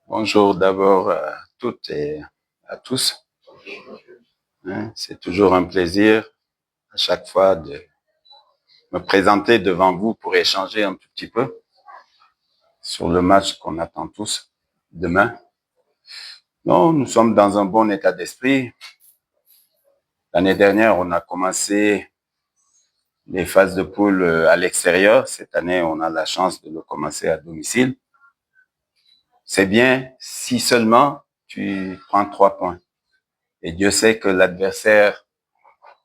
Bonjour d'abord à toutes et à tous. C'est toujours un plaisir à chaque fois de me présenter devant vous pour échanger un tout petit peu sur le match qu'on attend tous demain. Non, nous sommes dans un bon état d'esprit. L'année dernière, on a commencé les phases de poule à l'extérieur. Cette année, on a la chance de le commencer à domicile. C'est bien si seulement tu prends 3 points. Et Dieu sait que l'adversaire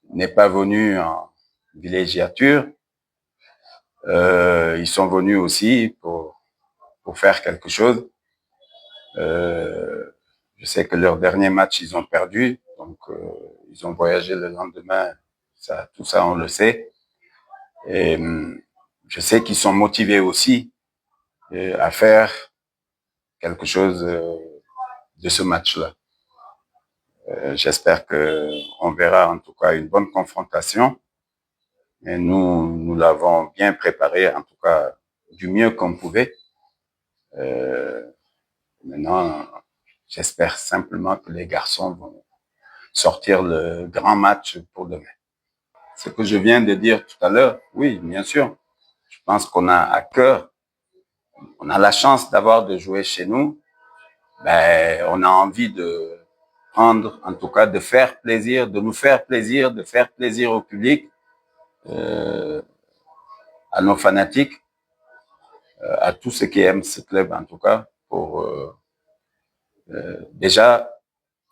n'est pas venu en villégiature. Ils sont venus aussi pour faire quelque chose. Je sais que leur dernier match, ils ont perdu. Donc, ils ont voyagé le lendemain. Tout ça, on le sait. Et je sais qu'ils sont motivés aussi à faire quelque chose de ce match-là. J'espère que on verra en tout cas une bonne confrontation. Et nous l'avons bien préparé, en tout cas du mieux qu'on pouvait. Maintenant, j'espère simplement que les garçons vont sortir le grand match pour demain. Ce que je viens de dire tout à l'heure, oui, bien sûr. Je pense qu'on a à cœur, on a la chance de jouer chez nous. Ben, on a envie de prendre, en tout cas, de faire plaisir, de nous faire plaisir, de faire plaisir au public, à nos fanatiques, à tous ceux qui aiment ce club, en tout cas, pour déjà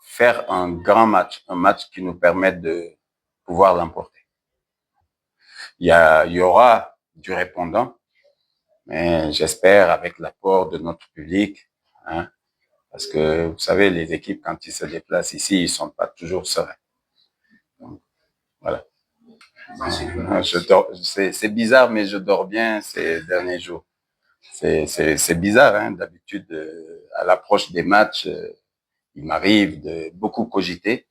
faire un grand match, un match qui nous permette de pouvoir l'emporter. Il y aura du répondant, mais j'espère avec l'apport de notre public, parce que vous savez, les équipes, quand ils se déplacent ici, ils sont pas toujours sereins. Donc, voilà. C'est bizarre, mais je dors bien ces derniers jours. C'est bizarre, hein. D'habitude, à l'approche des matchs, il m'arrive de beaucoup cogiter.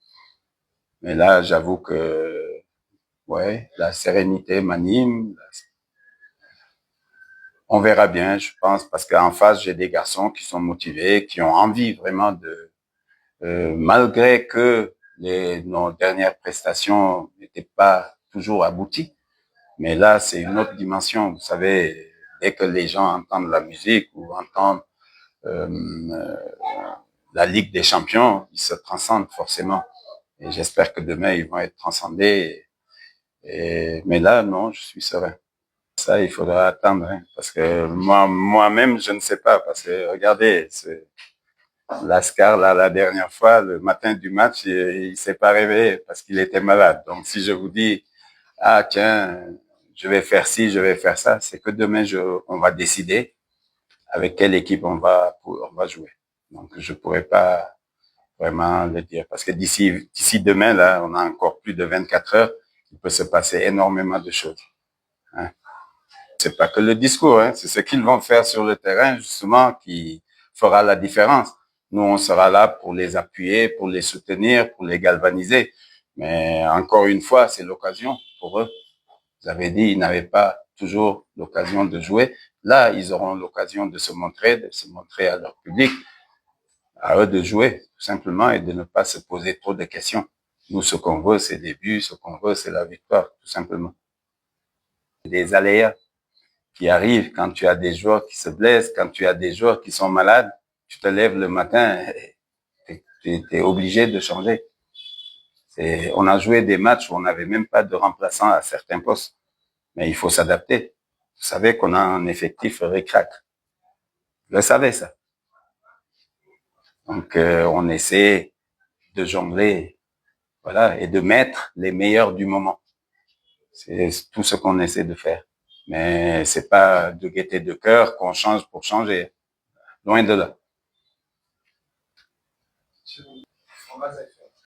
Mais là, j'avoue que, ouais, la sérénité m'anime. On verra bien, je pense, parce qu'en face, j'ai des garçons qui sont motivés, qui ont envie vraiment de, malgré que nos dernières prestations n'étaient pas toujours abouties. Mais là, c'est une autre dimension. Vous savez, dès que les gens entendent la musique ou entendent euh, la Ligue des Champions, ils se transcendent forcément. Et j'espère que demain, ils vont être transcendés. Mais là, non, je suis serein. Ça, il faudra attendre, hein, parce que moi-même, je ne sais pas, parce que regardez, Lascar, là, la dernière fois, le matin du match, il s'est pas réveillé parce qu'il était malade. Donc, si je vous dis, ah, tiens, je vais faire ci, je vais faire ça, c'est que demain, on va décider avec quelle équipe on va jouer. Donc, je pourrais pas vraiment le dire parce que d'ici demain, là, on a encore plus de 24 heures. Il peut se passer énormément de choses. Hein. C'est pas que le discours, hein, c'est ce qu'ils vont faire sur le terrain, justement, qui fera la différence. Nous, on sera là pour les appuyer, pour les soutenir, pour les galvaniser. Mais encore une fois, c'est l'occasion pour eux. Vous avez dit, ils n'avaient pas toujours l'occasion de jouer. Là, ils auront l'occasion de se montrer à leur public, à eux de jouer, tout simplement, et de ne pas se poser trop de questions. Nous, ce qu'on veut, c'est des buts, ce qu'on veut, c'est la victoire, tout simplement. Des aléas qui arrivent quand tu as des joueurs qui se blessent, quand tu as des joueurs qui sont malades, tu te lèves le matin, tu es obligé de changer. On a joué des matchs où on n'avait même pas de remplaçant à certains postes, mais il faut s'adapter. Vous savez qu'on a un effectif ric-rac. Vous le savez, ça. Donc, on essaie de jongler, voilà, et de mettre les meilleurs du moment. C'est tout ce qu'on essaie de faire. Mais c'est pas de gaieté de cœur qu'on change pour changer. Loin de là.